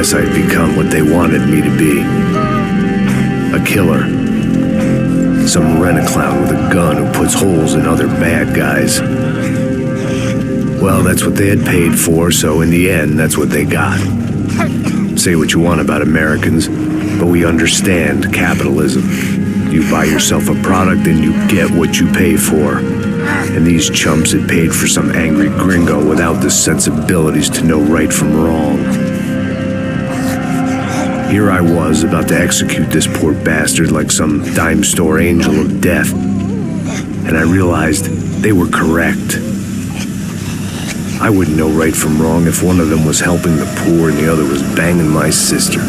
guess I'd become what they wanted me to be. A killer. Some rent-a-clown with a gun who puts holes in other bad guys. Well, that's what they had paid for, so in the end, that's what they got. Say what you want about Americans, but we understand capitalism. You buy yourself a product and you get what you pay for. And these chumps had paid for some angry gringo without the sensibilities to know right from wrong. Here I was, about to execute this poor bastard like some dime store angel of death. And I realized they were correct. I wouldn't know right from wrong if one of them was helping the poor and the other was banging my sister.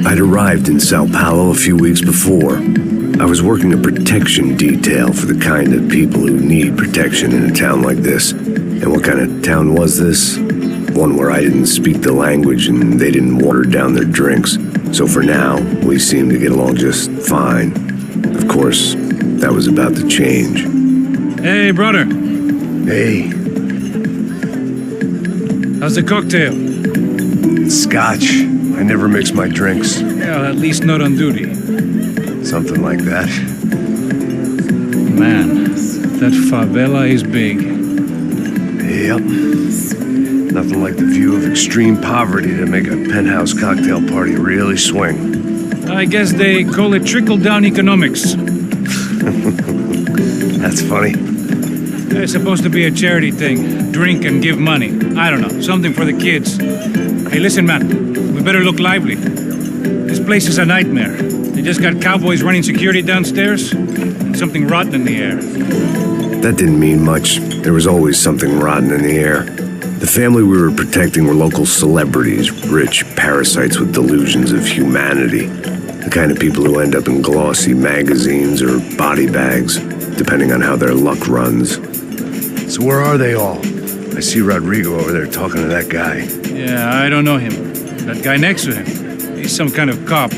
I'd arrived in Sao Paulo a few weeks before. I was working a protection detail for the kind of people who need protection in a town like this. And what kind of town was this? One where I didn't speak the language and they didn't water down their drinks. So for now, we seemed to get along just fine. Of course, that was about to change. Hey, brother. Hey. How's the cocktail? It's scotch. I never mix my drinks. Yeah, at least not on duty. Something like that. Man, that favela is big. Yep. Nothing like the view of extreme poverty to make a penthouse cocktail party really swing. I guess they call it trickle-down economics. That's funny. It's supposed to be a charity thing. Drink and give money. I don't know, something for the kids. Hey, listen, man. We better look lively. This place is a nightmare. They just got cowboys running security downstairs, and something rotten in the air. That didn't mean much. There was always something rotten in the air. The family we were protecting were local celebrities, rich parasites with delusions of humanity. The kind of people who end up in glossy magazines or body bags, depending on how their luck runs. So where are they all? I see Rodrigo over there talking to that guy. Yeah, I don't know him. That guy next to him, he's some kind of cop.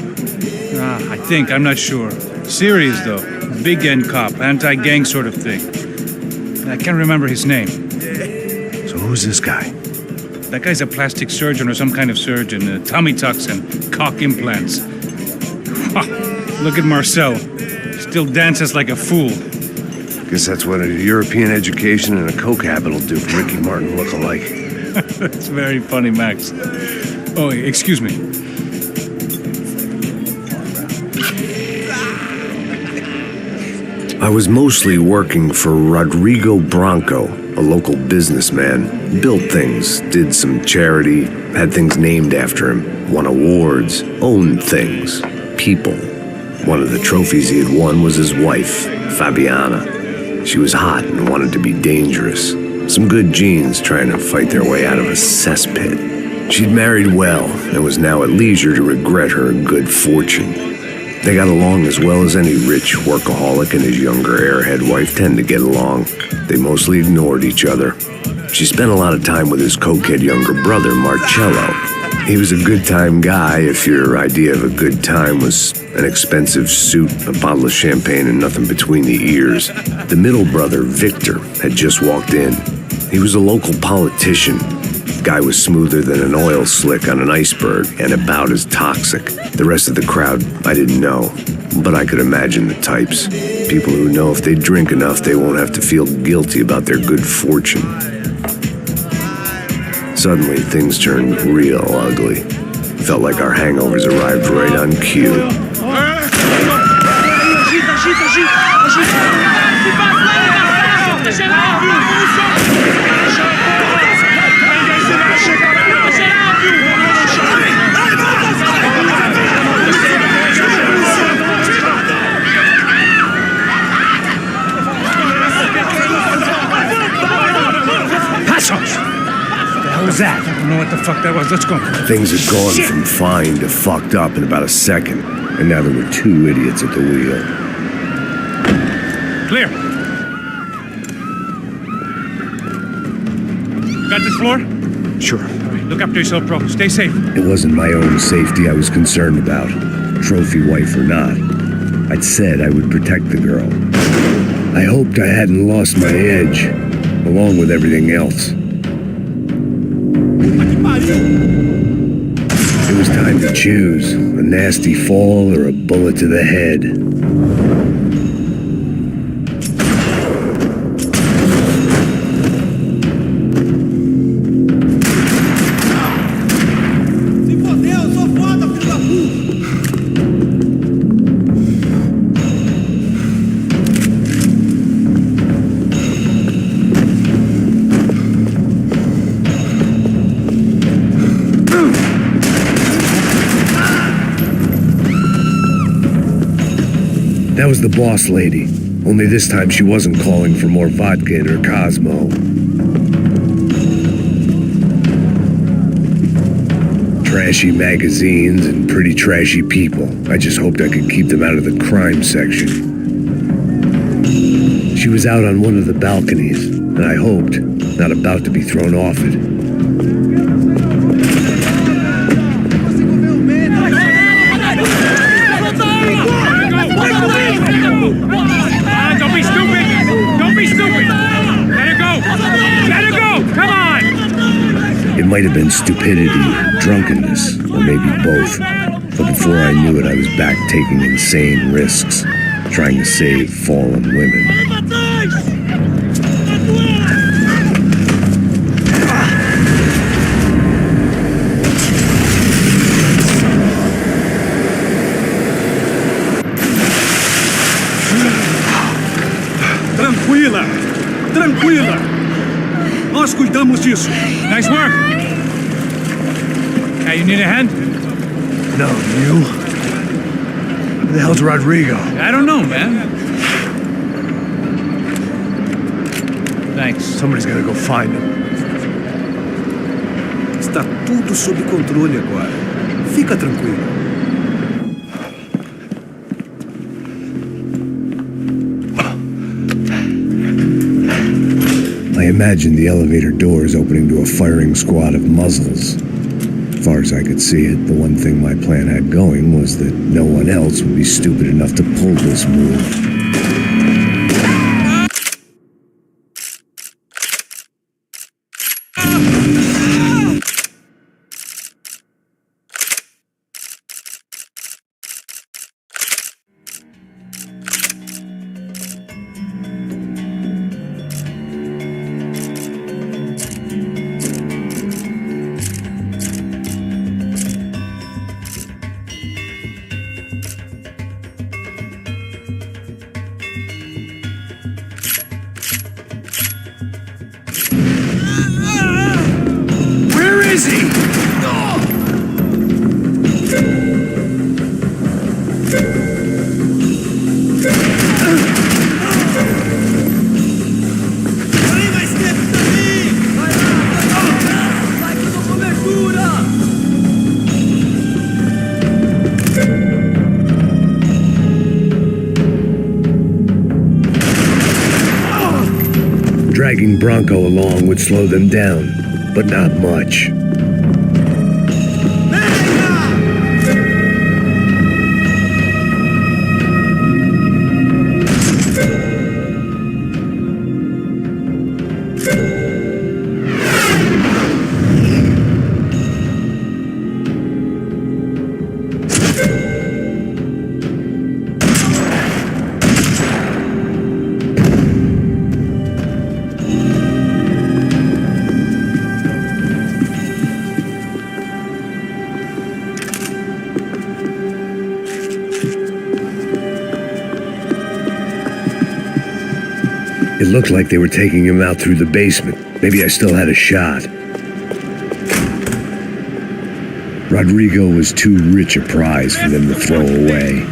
I think, I'm not sure. Serious, though. Big end cop, anti-gang sort of thing. I can't remember his name. So who's this guy? That guy's a plastic surgeon or some kind of surgeon. Tummy tucks and cock implants. Look at Marcel. Still dances like a fool. Guess that's what a European education and a coke habit will do for Ricky Martin look-alike. That's very funny, Max. Oh, excuse me. I was mostly working for Rodrigo Branco, a local businessman. Built things, did some charity, had things named after him, won awards, owned things, people. One of the trophies he had won was his wife, Fabiana. She was hot and wanted to be dangerous. Some good genes trying to fight their way out of a cesspit. She'd married well and was now at leisure to regret her good fortune. They got along as well as any rich workaholic and his younger airhead wife tend to get along. They mostly ignored each other. She spent a lot of time with his cokehead younger brother, Marcello. He was a good-time guy if your idea of a good time was an expensive suit, a bottle of champagne, and nothing between the ears. The middle brother, Victor, had just walked in. He was a local politician. Guy was smoother than an oil slick on an iceberg and about as toxic. The rest of the crowd, I didn't know, but I could imagine the types. People who know if they drink enough, they won't have to feel guilty about their good fortune. Suddenly, things turned real ugly. Felt like our hangovers arrived right on cue. What was that? I don't know what the fuck that was. Let's go. Things had gone from fine to fucked up in about a second, and now there were two idiots at the wheel. Clear. Got this floor? Sure. All right, look after yourself, bro. Stay safe. It wasn't my own safety I was concerned about, trophy wife or not. I'd said I would protect the girl. I hoped I hadn't lost my edge, along with everything else. It was time to choose, a nasty fall or a bullet to the head. That was the boss lady, only this time she wasn't calling for more vodka in her Cosmo. Trashy magazines and pretty trashy people. I just hoped I could keep them out of the crime section. She was out on one of the balconies, and I hoped not about to be thrown off it. Don't be stupid! Don't be stupid! Let her go! Let her go! Come on! It might have been stupidity, drunkenness, or maybe both. But before I knew it, I was back taking insane risks, trying to save fallen women. Tranquila! Tranquila! Nós cuidamos disso. Nice work! Hey, you need a hand? No, you? Who the hell's Rodrigo? I don't know, man. Thanks. Somebody's gotta go find him. Está tudo sob controle agora. Fica tranquilo. I imagined the elevator doors opening to a firing squad of muzzles. As far as I could see it, the one thing my plan had going was that no one else would be stupid enough to pull this move. Is he? Dragging Bronco along would slow them down, but not much. It looked like they were taking him out through the basement. Maybe I still had a shot. Rodrigo was too rich a prize for them to throw away.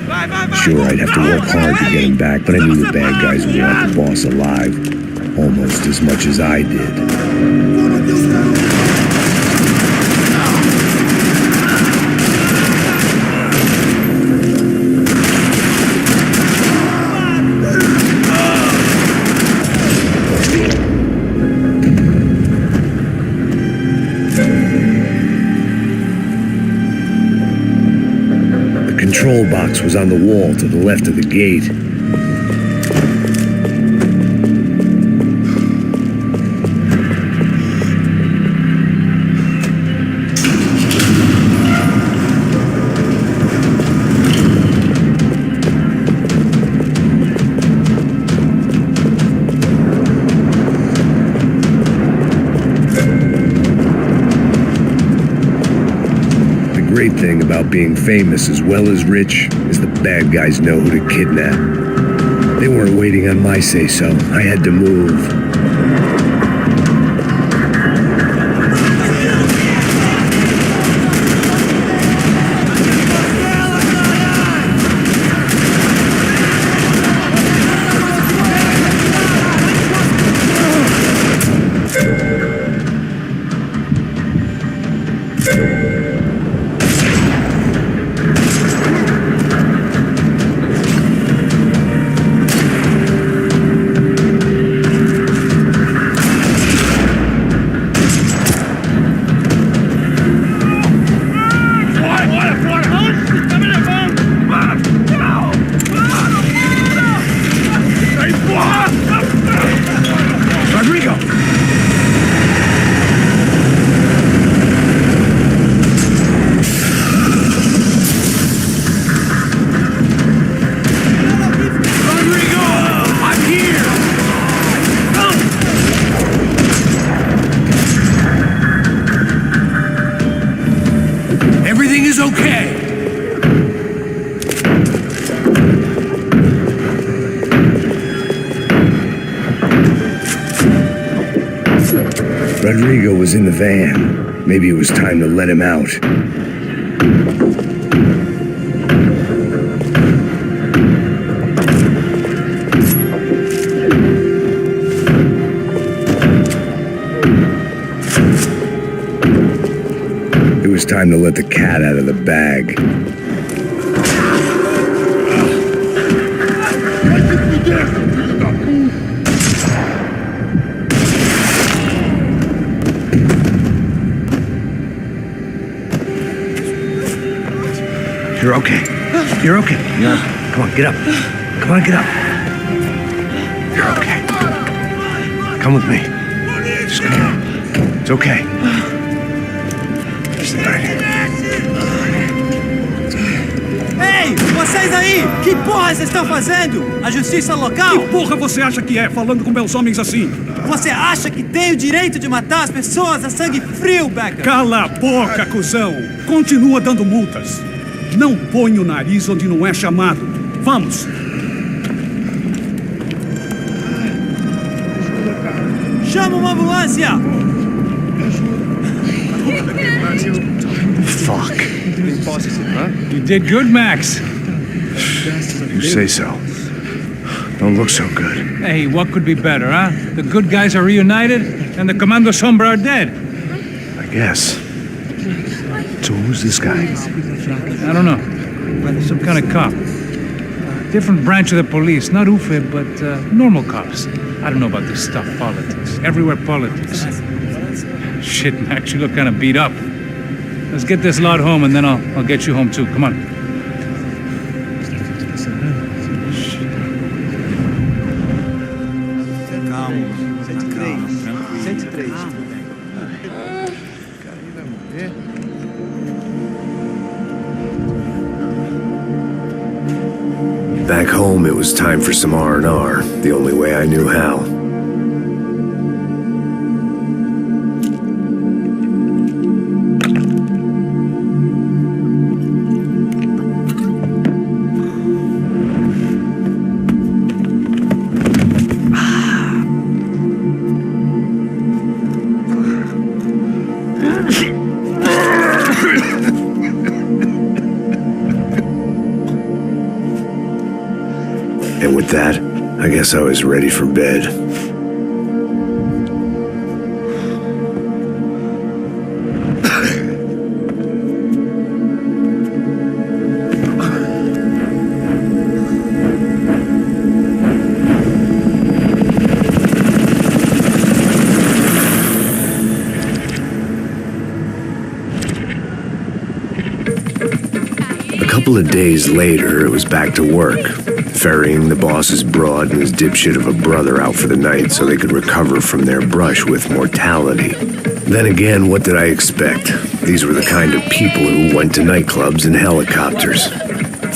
Sure, I'd have to work hard to get him back, but I knew the bad guys would want the boss alive almost as much as I did. The control box was on the wall to the left of the gate. The great thing about being famous as well as rich is the bad guys know who to kidnap. They weren't waiting on my say-so. I had to move. Everything is okay. Rodrigo was in the van. Maybe it was time to let him out. It was time to let the cat out of the bag. You're okay. You're okay. Yeah. Come on, get up. Come on, get up. You're okay. Come with me. Just come on. It's okay. Stay right here. Ei, vocês aí! Que porra vocês estão fazendo? A justiça local? Que porra você acha que é, falando com meus homens assim? Você acha que tem o direito de matar as pessoas a sangue frio, Becker? Cala a boca, cuzão! Continua dando multas. Não põe o nariz onde não é chamado. Vamos! Chama uma ambulância! Fuck. You did good, Max. You say so. Don't look so good. Hey, what could be better, huh? The good guys are reunited, and the Commando Sombra are dead. I guess. So who's this guy? I don't know. Some kind of cop. Different branch of the police. Not UFE, but normal cops. I don't know about this stuff, politics. Everywhere politics. Shit, Max, you look kind of beat up. Let's get this lot home, and then I'll get you home, too. Come on. Back home, it was time for some R&R, the only way I knew how. And with that, I guess I was ready for bed. A couple of days later, it was back to work, ferrying the boss's broad and his dipshit of a brother out for the night so they could recover from their brush with mortality. Then again, what did I expect? These were the kind of people who went to nightclubs in helicopters.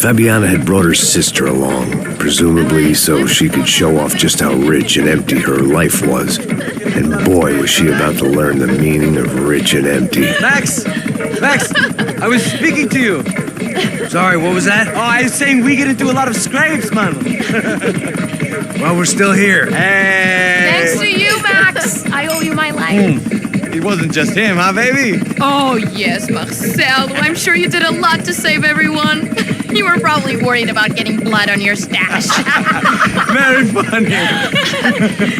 Fabiana had brought her sister along, presumably so she could show off just how rich and empty her life was. And boy, was she about to learn the meaning of rich and empty. Max! Max! I was speaking to you. Sorry, what was that? Oh, I was saying we get into a lot of scrapes, man. Well, we're still here. Hey! Thanks to you, Max. I owe you my life. It wasn't just him, huh, baby? Oh, yes, Marcel. I'm sure you did a lot to save everyone. You were probably worried about getting blood on your stash. Very funny.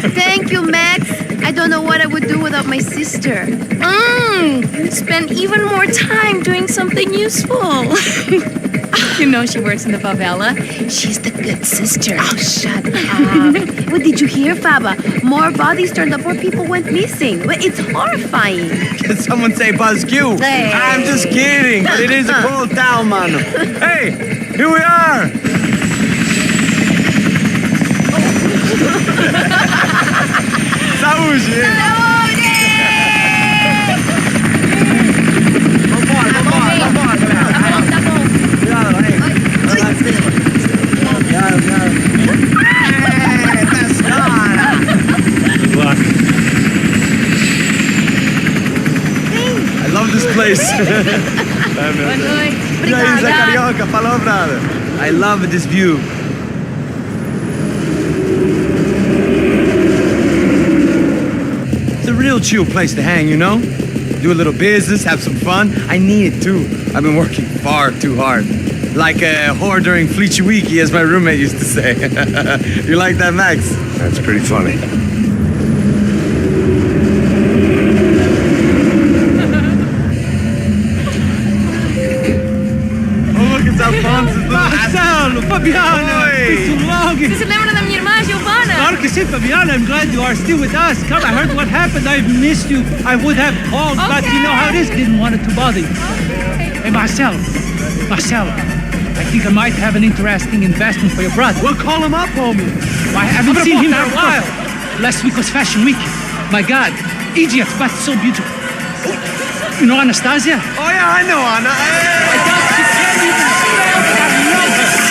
Thank you, Max. I don't know what I would do without my sister. You'd spend even more time doing something useful. You know she works in the favela. She's the good sister. Oh, shut up. What did you hear, Faba? More bodies turned up where people went missing. It's horrifying. Did someone say Buzz Q? Hey. I'm just kidding, but it is a cool town, man. Hey, here we are. Saúde! I love this place. Carioca, falou, brother. I love this view. It's a real chill place to hang, you know? Do a little business, have some fun. I need it too. I've been working far too hard. Like a whore during Fleechy Weeky, as my roommate used to say. You like that, Max? That's pretty funny. Marcelo, Fabiana, it's too long. Você se lembra da minha irmã, Giovanna? Claro que sim, Fabiana. I'm glad you are still with us. Come, I heard what happened. I missed you. I would have called, but you know how it is. Didn't want it to bother you. Hey, Marcelo, I think I might have an interesting investment for your brother. Well, call him up, homie. I haven't seen him for a while. Last week was Fashion Week. My God, idiot, but so beautiful. You know Anastasia? Oh, yeah, I know Anna. I doubt she can't even spell, but I love her.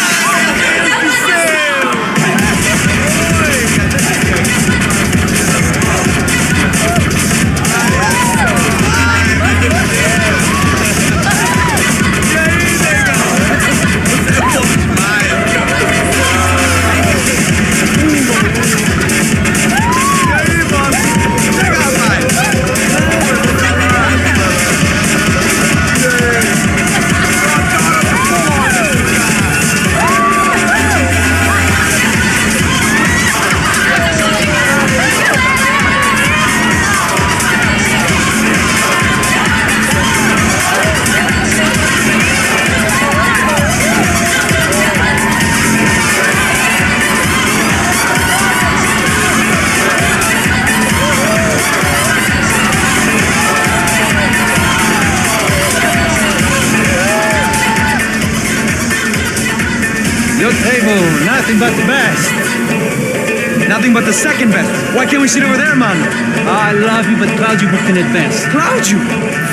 Your table, nothing but the best. Nothing but the second best. Why can't we sit over there, man? I love you, but Claudio booked in advance. Claudio?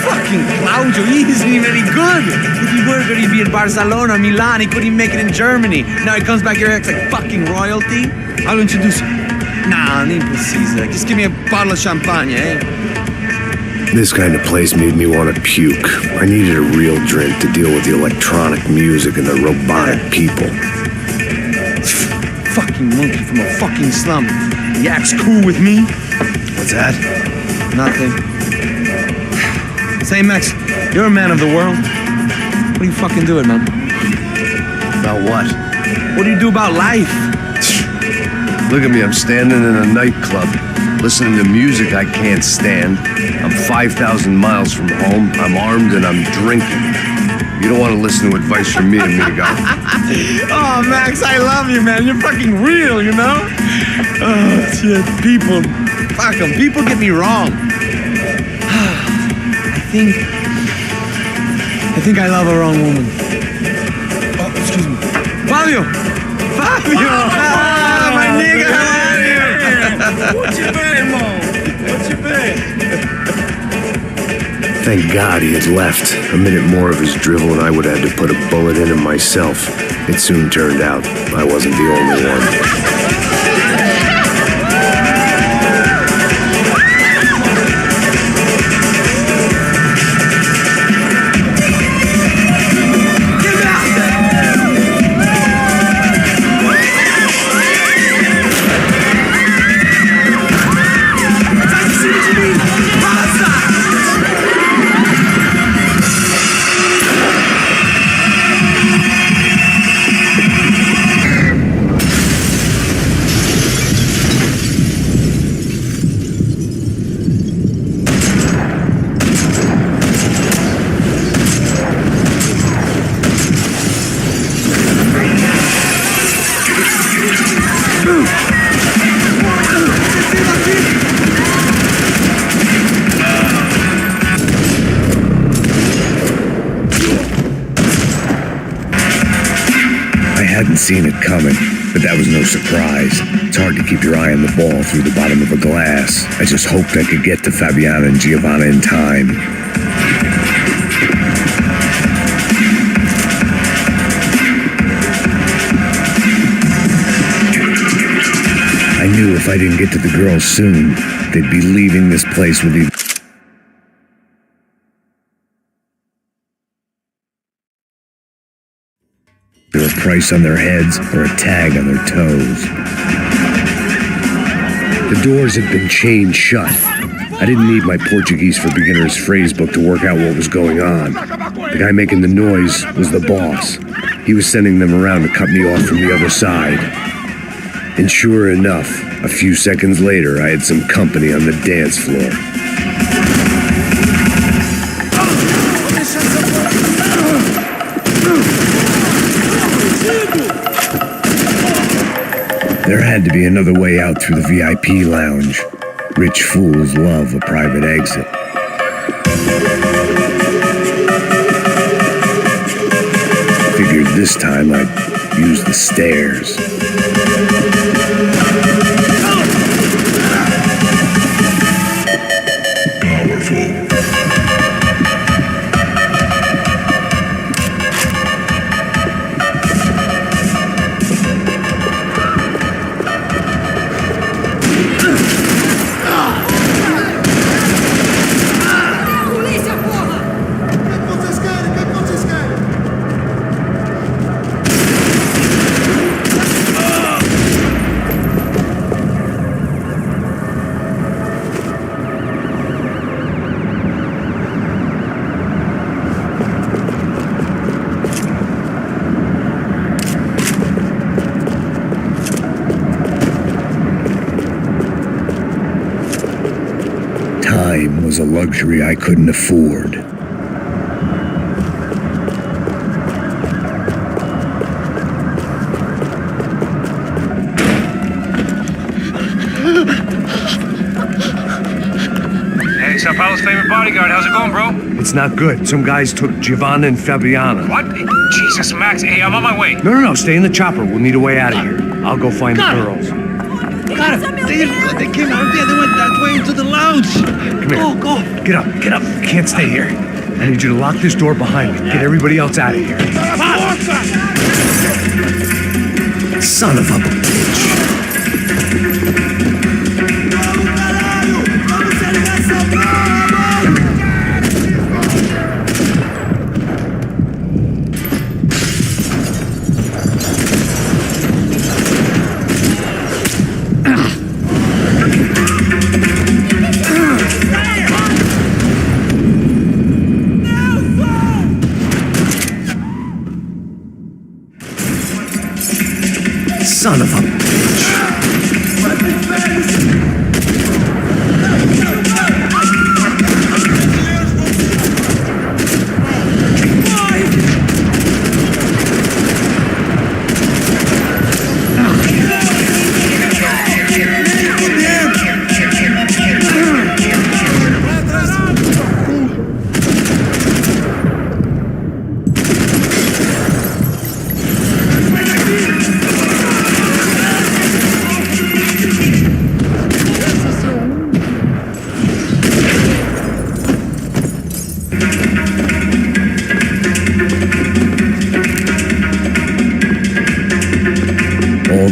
Fucking Claudio, he isn't even any good. If he were good, he'd be in Barcelona, Milan, he couldn't even make it in Germany. Now he comes back here, acts like fucking royalty. I'll introduce you. Nah, nem precisa. Just give me a bottle of champagne, eh? This kind of place made me want to puke. I needed a real drink to deal with the electronic music and the robotic people. Fucking monkey from a fucking slum. He acts cool with me. What's that? Nothing. Say, Max, you're a man of the world. What do you fucking do it, man? About what? What do you do about life? Look at me, I'm standing in a nightclub, listening to music I can't stand. I'm 5,000 miles from home, I'm armed, and I'm drinking. You don't want to listen to advice from me, amigo. Oh, Max, I love you, man. You're fucking real, you know? Oh, shit. People. Fuck them. People get me wrong. I think I love a wrong woman. Excuse me. Fabio! Fabio! Ah, my nigga, how are you? What you been, Mo? What you been? Thank God he had left. A minute more of his drivel and I would have had to put a bullet in him myself. It soon turned out I wasn't the only one. I hadn't seen it coming, but that was no surprise. It's hard to keep your eye on the ball through the bottom of a glass. I just hoped I could get to Fabiana and Giovanna in time. I knew if I didn't get to the girls soon, they'd be leaving this place with either a price on their heads or a tag on their toes. The doors had been chained shut. I didn't need my Portuguese for Beginners phrase book to work out what was going on. The guy making the noise was the boss. He was sending them around to cut me off from the other side. And sure enough, a few seconds later, I had some company on the dance floor. There had to be another way out through the VIP lounge. Rich fools love a private exit. Figured this time I'd use the stairs. Time was a luxury I couldn't afford. Hey, Sao Paulo's favorite bodyguard. How's it going, bro? It's not good. Some guys took Giovanna and Fabiana. What? Jesus, Max. Hey, I'm on my way. No, stay in the chopper. We'll need a way out of here. I'll go find the girls. Got it. They came out there. They went that way into the lounge. Come here. Go. Get up. You can't stay here. I need you to lock this door behind me. Get everybody else out of here. Son of a bitch. Son of a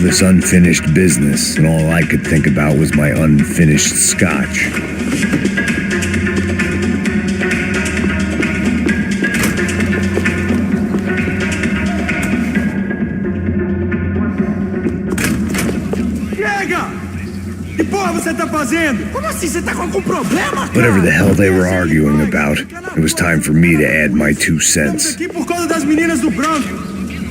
this unfinished business, and all I could think about was my unfinished scotch. Whatever the hell they were arguing about, it was time for me to add my 2 cents.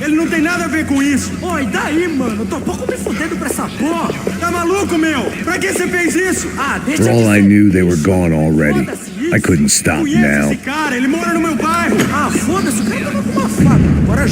Ele não tem nada a ver com isso. Oi, daí, mano? Eu tô pouco me fudendo pra essa porra. Tá maluco, meu? Pra que você fez isso? Ah, deixa For all I knew, they were gone already. I couldn't stop now. Esse cara, ele mora no meu bairro. Ah, foda-se, o cara tava com uma faca. Bora.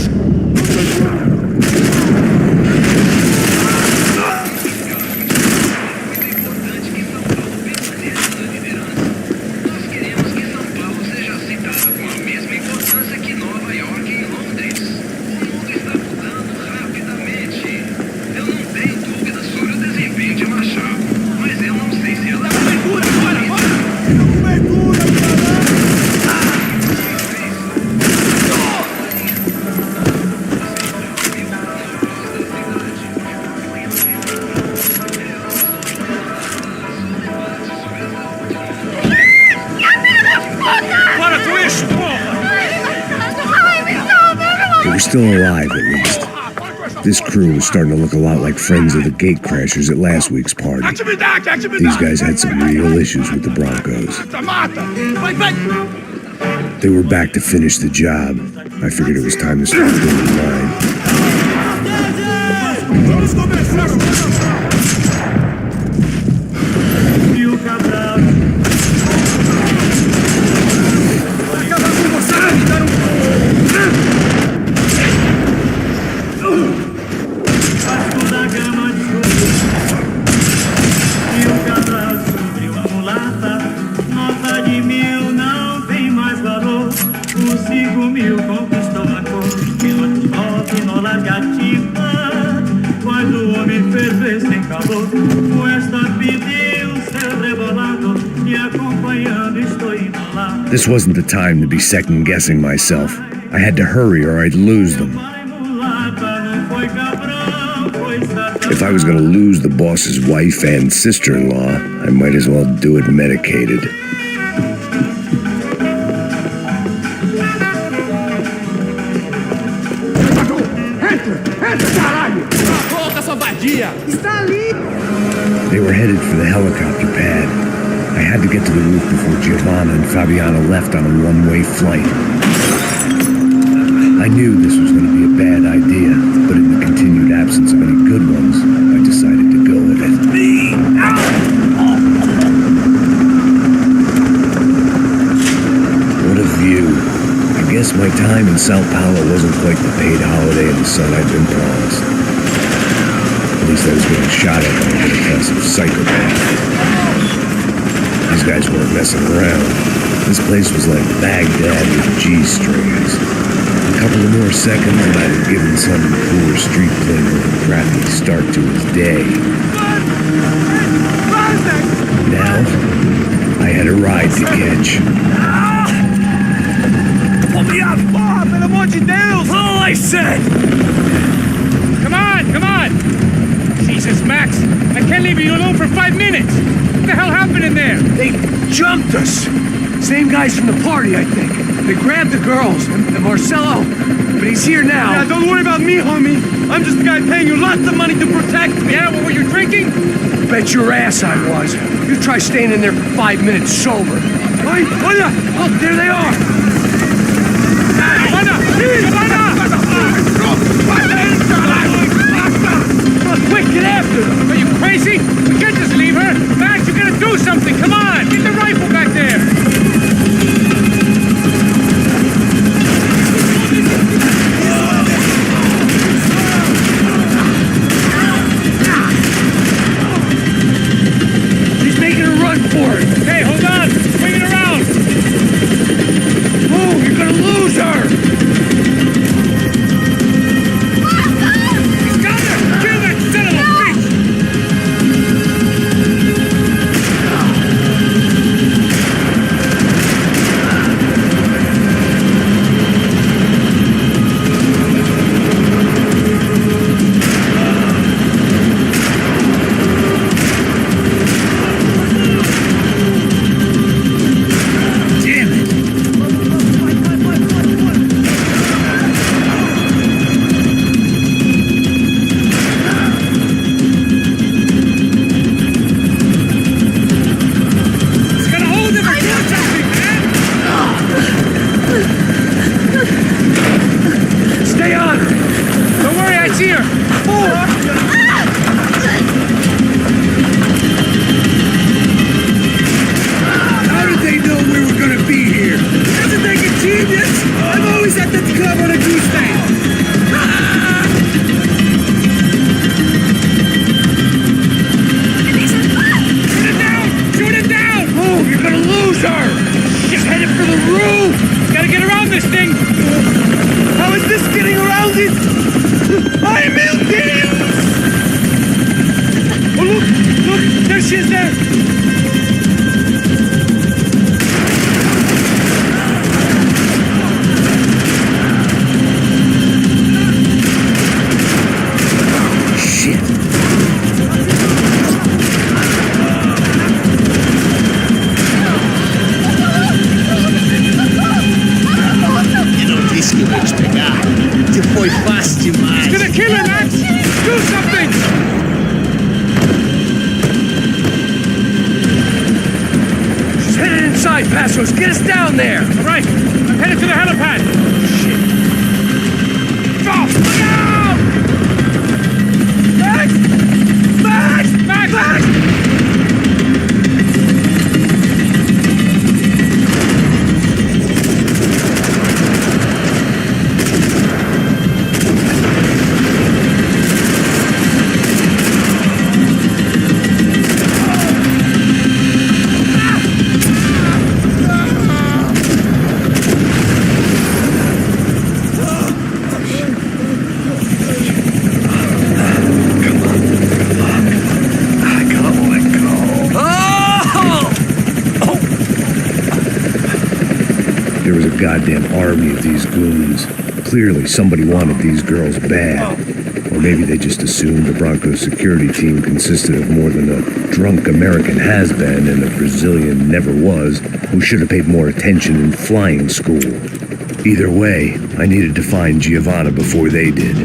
Still alive, at least. This crew was starting to look a lot like friends of the gatecrashers at last week's party. These guys had some real issues with the Broncos. They were back to finish the job. I figured it was time to start doing mine. This wasn't the time to be second-guessing myself. I had to hurry or I'd lose them. If I was going to lose the boss's wife and sister-in-law, I might as well do it medicated. They were headed for the helicopter pad. I had to get to the roof before Giovanna and Fabiana left on a one-way flight. I knew this was going to be a bad idea, but in the continued absence of any good ones, I decided to go with it. What a view. I guess my time in Sao Paulo wasn't quite the paid holiday in the sun I'd been promised. At least I was getting shot at by a class of psychopaths. These guys weren't messing around. This place was like Baghdad with G-strings. A couple of more seconds and I'd have given some poor street cleaner a crappy start to his day. Now, I had a ride to catch. Pull me up! Oh, pelo amor de Deus! All I said! Come on, come on! Jesus, Max, I can't leave you alone for 5 minutes! What the hell happened in there? They jumped us. Same guys from the party, I think. They grabbed the girls and Marcelo, but he's here now. Yeah, don't worry about me, homie. I'm just the guy paying you lots of money to protect me. Yeah, what were you drinking? Bet your ass I was. You try staying in there for 5 minutes sober. Oi, olha! Look, there they are. Quick, get after them! Are you crazy? We can't just leave her! Max, you gotta do something! Come on! Get the rifle back there! She's making a run for it. Hey, hold on! Swing it around! Move, you're gonna lose her! to the roof! Gotta get around this thing! How is this getting around it? I'm melting! Oh, look! Look! There she is there! Foi fácil demais. He's gonna kill her, Max! Do something! She's headed inside, Passos. Get us down there! All right, I'm headed to the helipad. Shit. Oh, look out! Max! Max! Max! Max! There was a goddamn army of these goons. Clearly, somebody wanted these girls bad. Or maybe they just assumed the Broncos security team consisted of more than a drunk American has-been and a Brazilian never-was who should have paid more attention in flying school. Either way, I needed to find Giovanna before they did.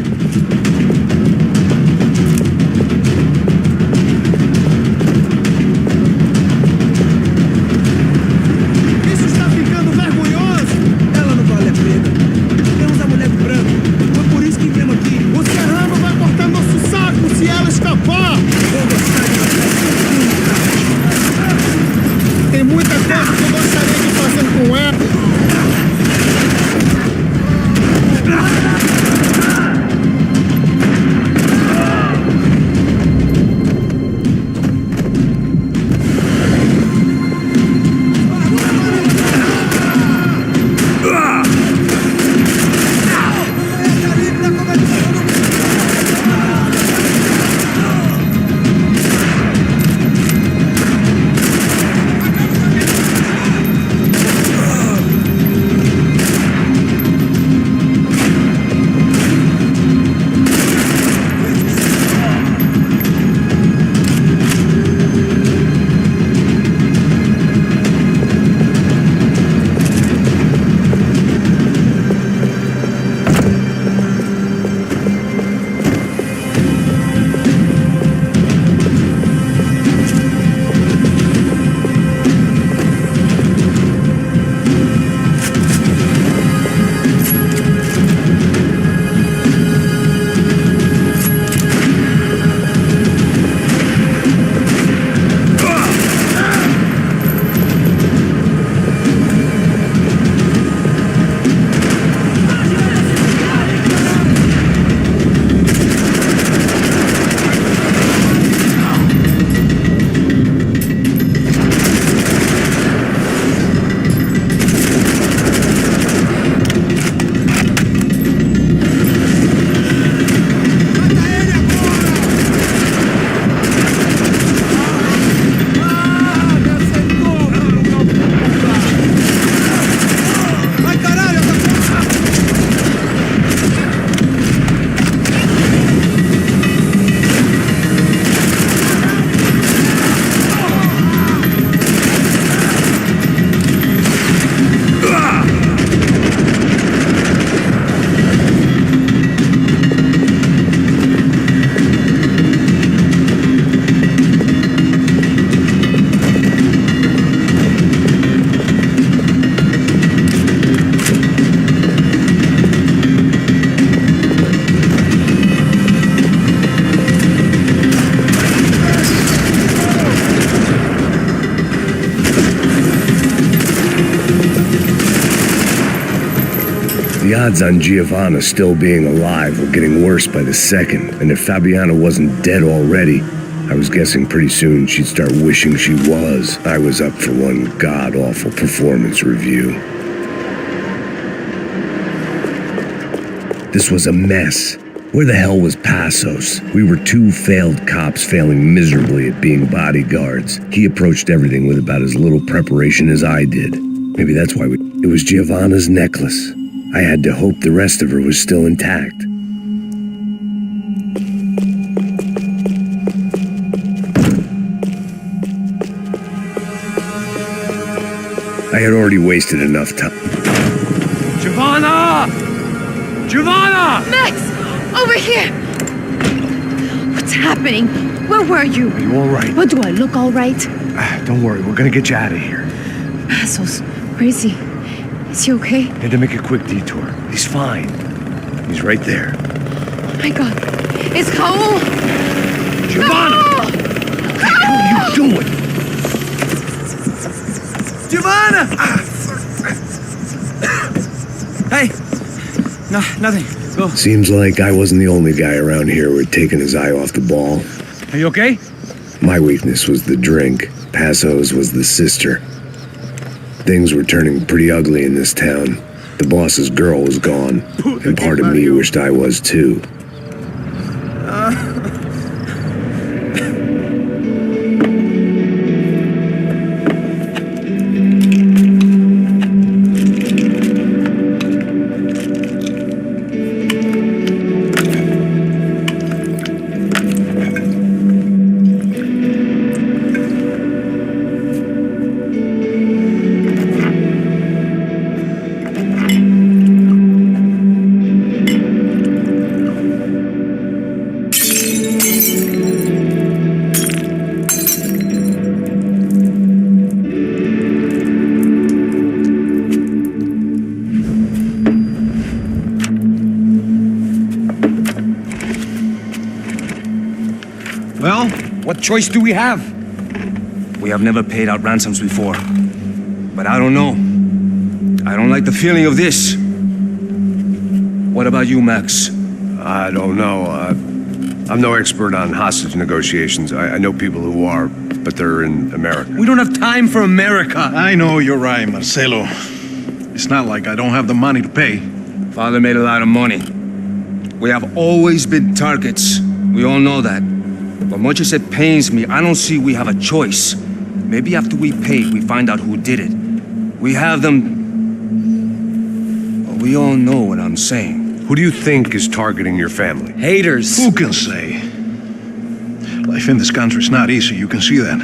The odds on Giovanna still being alive were getting worse by the second, and if Fabiana wasn't dead already, I I was guessing pretty soon she'd start wishing she was. I was up for one god-awful performance review. This was a mess. Where the hell was Passos? We were two failed cops failing miserably at being bodyguards. He approached everything with about as little preparation as I did. Maybe that's why It was Giovanna's necklace. I had to hope the rest of her was still intact. I had already wasted enough time. Giovanna! Giovanna! Max! Over here! What's happening? Where were you? Are you all right? What, do I look all right? Don't worry, we're gonna get you out of here. Passos, where is he? Is he okay? Had to make a quick detour. He's fine. He's right there. Oh my God. It's Raul! Giovanna! Raul! What are you doing? Giovanna! Hey! No, nothing. Go. Seems like I wasn't the only guy around here who had taken his eye off the ball. Are you okay? My weakness was the drink. Passos was the sister. Things were turning pretty ugly in this town. The boss's girl was gone, and part of me wished I was too. Well, what choice do we have? We have never paid out ransoms before. But I don't know. I don't like the feeling of this. What about you, Max? I don't know. I'm no expert on hostage negotiations. I know people who are, but they're in America. We don't have time for America. I know you're right, Marcelo. It's not like I don't have the money to pay. Father made a lot of money. We have always been targets. We all know that. But much as it pains me, I don't see we have a choice. Maybe after we pay, we find out who did it. We have them... Well, we all know what I'm saying. Who do you think is targeting your family? Haters. Who can say? Life in this country is not easy, you can see that.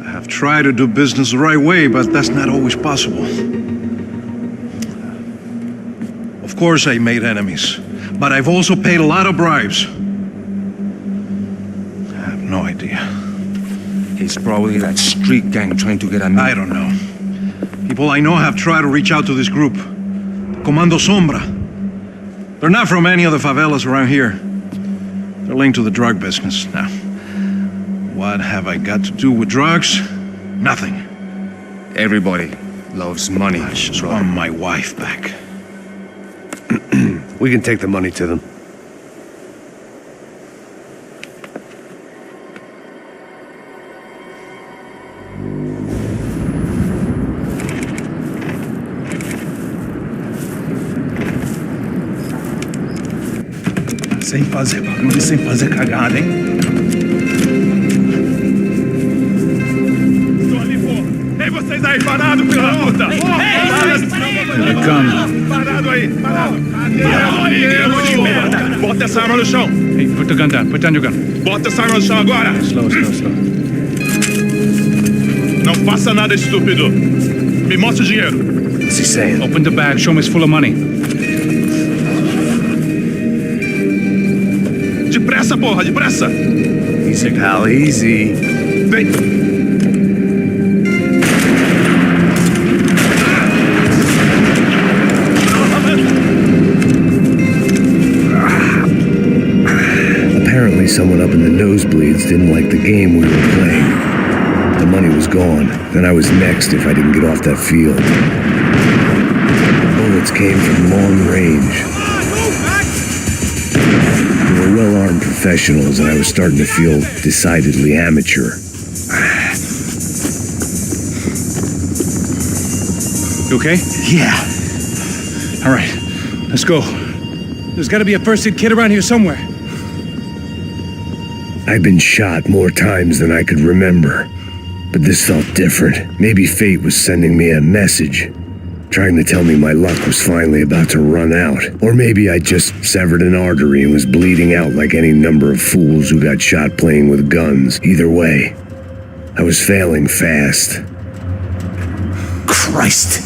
I have tried to do business the right way, but that's not always possible. Of course I made enemies, but I've also paid a lot of bribes. I have no idea. It's probably that street gang trying to get at me. I don't know. People I know have tried to reach out to this group. Comando Sombra. They're not from any of the favelas around here. They're linked to the drug business. Now, what have I got to do with drugs? Nothing. Everybody loves money. I just want my wife back. We can take the money to them. Sem fazer barulho, sem fazer cagada, hein? Estou ali, pô! Ei, vocês aí, parado, filha da puta! Parado aí, parado! De merda! Bota essa arma no chão! Hey, put the gun down. Put down your gun. Bota essa arma no chão agora! Slow. Não faça nada, estúpido! Me mostra o dinheiro! What's he saying? Open the bag. Show me it's full of money. Depressa, porra, depressa! Easy, pal, easy. Vem! Apparently someone up in the nosebleeds didn't like the game we were playing. The money was gone, and I was next if I didn't get off that field. The bullets came from long range. They were well-armed professionals, and I was starting to feel decidedly amateur. You okay? Yeah. All right, let's go. There's got to be a first-aid kit around here somewhere. I've been shot more times than I could remember, but this felt different. Maybe fate was sending me a message, trying to tell me my luck was finally about to run out. Or maybe I just severed an artery and was bleeding out like any number of fools who got shot playing with guns. Either way, I was failing fast. Christ.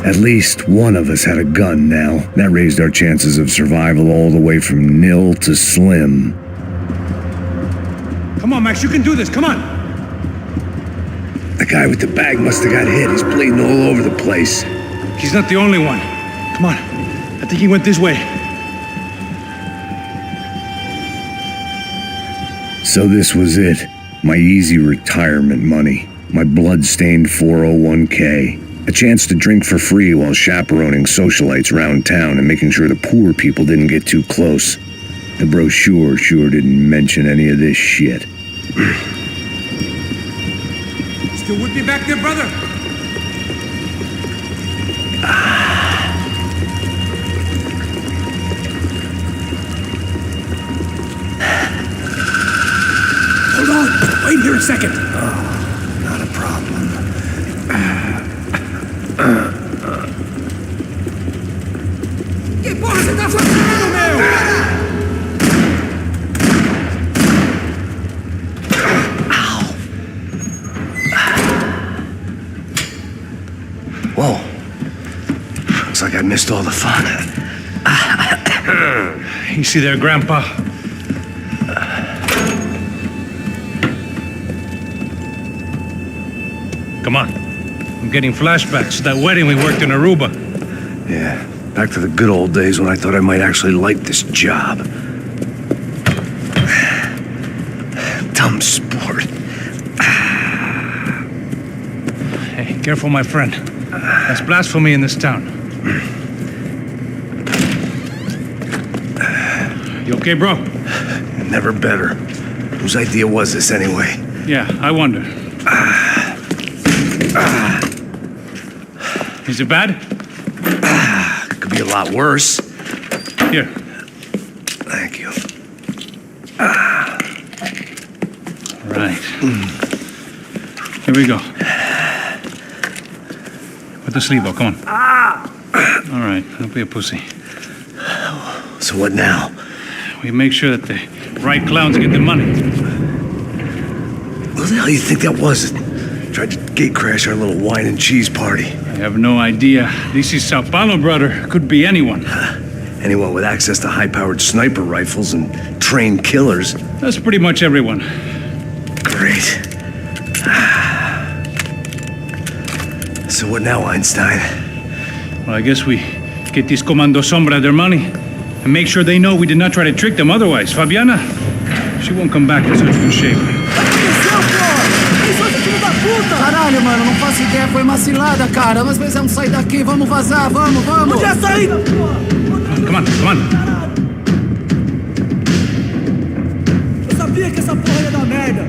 At least one of us had a gun now. That raised our chances of survival all the way from nil to slim. Come on, Max, you can do this. Come on. The guy with the bag must have got hit. He's bleeding all over the place. He's not the only one. Come on. I think he went this way. So this was it. My easy retirement money. My blood-stained 401k. A chance to drink for free while chaperoning socialites around town and making sure the poor people didn't get too close. The brochure sure didn't mention any of this shit. Still with me back there, brother? Hold on. Wait here a second. Not a problem. Que porra você tá fazendo, meu? Whoa. Looks like I missed all the fun. Easy there, Grandpa. Come on. I'm getting flashbacks to that wedding we worked in Aruba. Yeah, back to the good old days when I thought I might actually like this job. Dumb sport. Hey, careful, my friend. That's blasphemy in this town. You okay, bro? Never better. Whose idea was this anyway? Yeah, I wonder. Is it bad? Could be a lot worse. Here. Thank you. Right. Here we go. Put the sleeve on, come on. All right, don't be a pussy. So what now? We make sure that the right clowns get the money. What the hell do you think that was? Tried to gate crash our little wine and cheese party. I have no idea. This is Sao Paulo, brother. Could be anyone. Anyone with access to high-powered sniper rifles and trained killers. That's pretty much everyone. Great. So what now, Einstein? Well, I guess we get these Comando Sombra their money and make sure they know we did not try to trick them otherwise. Fabiana, she won't come back in such good shape. Caralho, mano, não faço ideia, foi uma cilada, cara. Nós precisamos sair daqui, vamos vazar, vamos! Onde é a saída? Come on, come on. Eu sabia que essa porra ia dar merda.